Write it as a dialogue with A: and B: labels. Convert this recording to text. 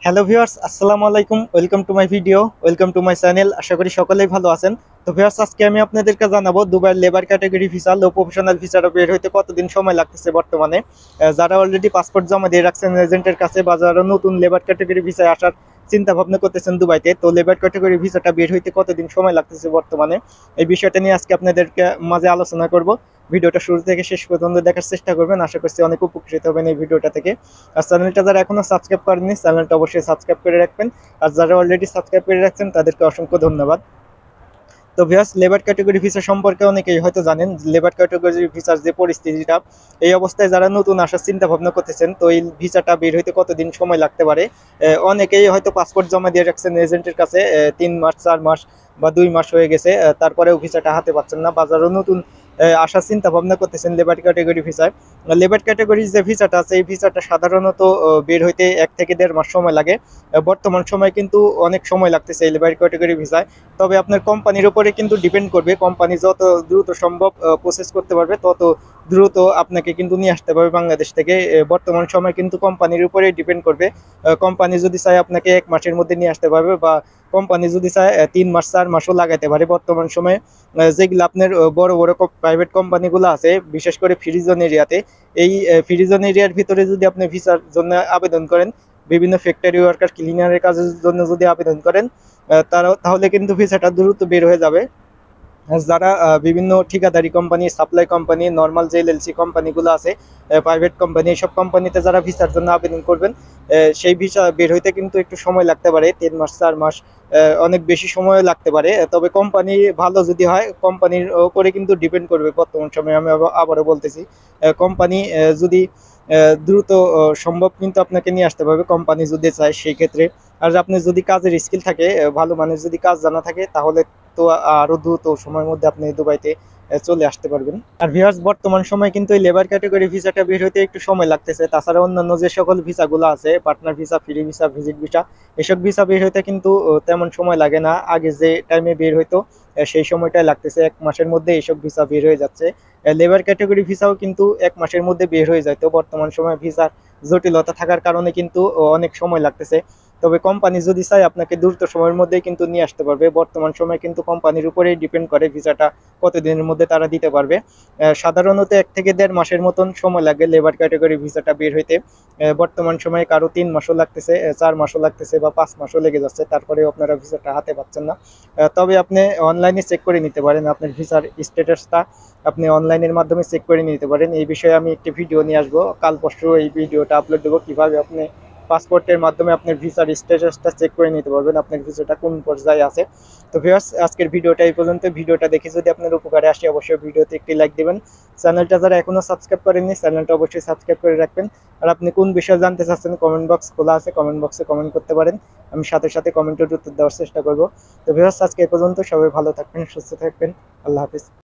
A: Hello viewers, আসসালামু আলাইকুম। Welcome to my video, welcome to my channel. আশা করি সকলেই ভালো আছেন। তো ভিউয়ার্স, আজকে আমি আপনাদেরকে জানাবো দুবাইয়ের লেবার ক্যাটাগরি ভিসা, লো প্রফেশনাল ভিসাটা বের হইতে কতদিন সময় লাগতেছে বর্তমানে। যারা অলরেডি পাসপোর্ট জমা দিয়ে রাখছেন এজেন্টের কাছে, বা যারা নতুন লেবার ক্যাটাগরি ভিসায় আসার চিন্তা ভাবনা করতেছেন দুবাইতে, তো লেবার ক্যাটাগরি ভিসাটা বের হইতে কতদিন সময় লাগতেছে বর্তমানে, এই বিষয়টা নিয়ে আজকে আপনাদেরকে মাঝে আলোচনা করব। ভিডিওটা শুরু থেকে শেষ পর্যন্ত দেখার চেষ্টা করবেন, আশা করছি অনেক উপকৃত হবেন এই ভিডিওটা থেকে। আর চ্যানেলটা যারা এখনো সাবস্ক্রাইব করেননি, চ্যানেলটা অবশ্যই সাবস্ক্রাইব করে রাখবেন। আর যারা অলরেডি সাবস্ক্রাইব করে রাখছেন তাদেরকে অসংখ্য ধন্যবাদ। তো ভিউয়ার্স, লেবার ক্যাটাগরি ভিসা সম্পর্কে অনেকেই হয়তো জানেন। লেবার ক্যাটাগরি ভিসার যে পরিস্থিতিটা, এই অবস্থায় যারা নতুন আসার চিন্তা ভাবনা করতেছেন, তো এই ভিসাটা বের হইতে কতদিন সময় লাগতে পারে। অনেকেই হয়তো পাসপোর্ট জমা দিয়ে রাখছেন এজেন্টের কাছে, 3 মাস 4 মাস বা 2 মাস হয়ে গেছে, তারপরেও ভিসাটা হাতে পাচ্ছেন না, বা যারা নতুন আসার চিন্তা ভাবনা করতেছেন লেবার ক্যাটাগরি ভিসায়। লেবার ক্যাটাগরি যে ভিসাটা আছে, এই ভিসাটা সাধারণত বের হইতে 1 থেকে 1.5 মাস সময় লাগে। বর্তমান সময় কিন্তু অনেক সময় লাগতেছে এই লেবার ক্যাটাগরি ভিসায়। তবে আপনার কোম্পানির উপরে কিন্তু ডিপেন্ড করবে, কোম্পানি যত দ্রুত সম্ভব প্রসেস করতে পারবে, তত দ্রুত আপনাকে কিন্তু নিয়ে আসতে পারবে বাংলাদেশ থেকে। বর্তমান সময় কিন্তু কোম্পানির উপরেই ডিপেন্ড করবে। কোম্পানি যদি চায় আপনাকে 1 মাসের মধ্যে নিয়ে আসতে পারবে, বা কোম্পানি যদি চায় 3 মাস 4 মাসও লাগাতে পারে। বর্তমান সময়ে যেগুলো আপনার বড় বড় প্রাইভেট কোম্পানিগুলো আছে, বিশেষ করে ফ্রিজন এরিয়াতে, এই ফ্রিজন এরিয়ার ভিতরে যদি আপনি ভিসার জন্য আবেদন করেন, বিভিন্ন ফ্যাক্টরি ওয়ার্কার ক্লিনারের কাজের জন্য যদি আবেদন করেন, তাহলে কিন্তু ভিসাটা দ্রুত বের হয়ে যাবে। আর যারা বিভিন্ন ঠিকাদারি কোম্পানি, সাপ্লাই কোম্পানি, নর্মাল যে এলএলসি কোম্পানিগুলো আছে, প্রাইভেট কোম্পানি, এইসব কোম্পানিতে যারা ভিসার জন্য আবেদন করবেন, সেই ভিসা বের হইতে কিন্তু একটু সময় লাগতে পারে, 3 মাস 4 মাস, অনেক বেশি সময় লাগতে পারে। তবে কোম্পানি ভালো যদি হয়, কোম্পানির উপরে কিন্তু ডিপেন্ড করবে। বর্তমান সময়ে আমি আবারও বলতেছি, কোম্পানি যদি দ্রুত সম্ভব কিন্তু আপনাকে নিয়ে আসতে পারবে, কোম্পানি যদি চায় সেই ক্ষেত্রে। আর আপনার যদি কাজের স্কিল থাকে, ভালো মানের যদি কাজ জানা থাকে, তাহলে তো আরো দ্রুত সময়ের মধ্যে আপনি দুবাইতে চলে আসতে পারবেন। আর ভিউয়ার্স, বর্তমান সময় কিন্তু এই লেবার ক্যাটাগরি ভিসাটা বের হইতে একটু সময় লাগতেছে। তাছাড়া অন্যান্য যে সকল ভিসাগুলো আছে, partner visa, free visa, visit visa, এসব ভিসা বের হইতে কিন্তু তেমন সময় লাগে না। আগে যে টাইমে বের হইতো, সেই সময়টাই লাগতেছে। 1 মাসের মধ্যে এইসব ভিসা বের হয়ে যাচ্ছে। লেবার ক্যাটাগরি ভিসাও কিন্তু 1 মাসের মধ্যে বের হয়ে যায়। তো বর্তমান সময় ভিসার জটিলতা থাকার কারণে কিন্তু অনেক সময় লাগতেছে। তবে কোম্পানি যদি চায়, আপনাকে দ্রুত সময়ের মধ্যেই কিন্তু নিয়ে আসতে পারবে। বর্তমান সময় কিন্তু কোম্পানির উপরেই ডিপেন্ড করে ভিসাটা কতদিনের মধ্যে তারা দিতে পারবে। সাধারণত 1 থেকে 1.5 মাসের মতন সময় লাগে লেবার ক্যাটাগরি ভিসাটা বের হইতে। বর্তমান সময়ে কারো 3 মাসও লাগতেছে, 4 মাসও লাগতেছে, বা 5 মাসও লেগে যাচ্ছে, তারপরেও আপনারা ভিসাটা হাতে পাচ্ছেন না। তবে আপনি অনলাইনে চেক করে নিতে পারেন, আপনার ভিসার স্ট্যাটাসটা আপনি অনলাইনের মাধ্যমে চেক করে নিতে পারেন। এই বিষয়ে আমি একটি ভিডিও নিয়ে আসবো, কাল পরশু এই ভিডিওটা আপলোড দেবো, কিভাবে আপনি পাসপোর্টের মাধ্যমে আপনার ভিসার স্ট্যাটাসটা চেক করে নিতে পারবেন, আপনার ভিসাটা কোন পর্যায়ে আছে। তো ভিউয়ার্স, আজকের ভিডিওটা এই পর্যন্ত। ভিডিওটা দেখে যদি আপনার উপকারে আসে, অবশ্যই ভিডিওতে একটি লাইক দিবেন। চ্যানেলটা যারা এখনো সাবস্ক্রাইব করেননি, চ্যানেলটা অবশ্যই সাবস্ক্রাইব করে রাখবেন। আর আপনি কোন বিষয়ে জানতে চাচ্ছেন, কমেন্ট বক্স খোলা আছে, কমেন্ট বক্সে কমেন্ট করতে পারেন। আমি সাথে সাথে কমেন্টের উত্তর দেওয়ার চেষ্টা করব। তো ভিউয়ার্স, আজকে এই পর্যন্ত। সবাই ভালো থাকবেন, সুস্থ থাকবেন। আল্লাহ হাফিজ।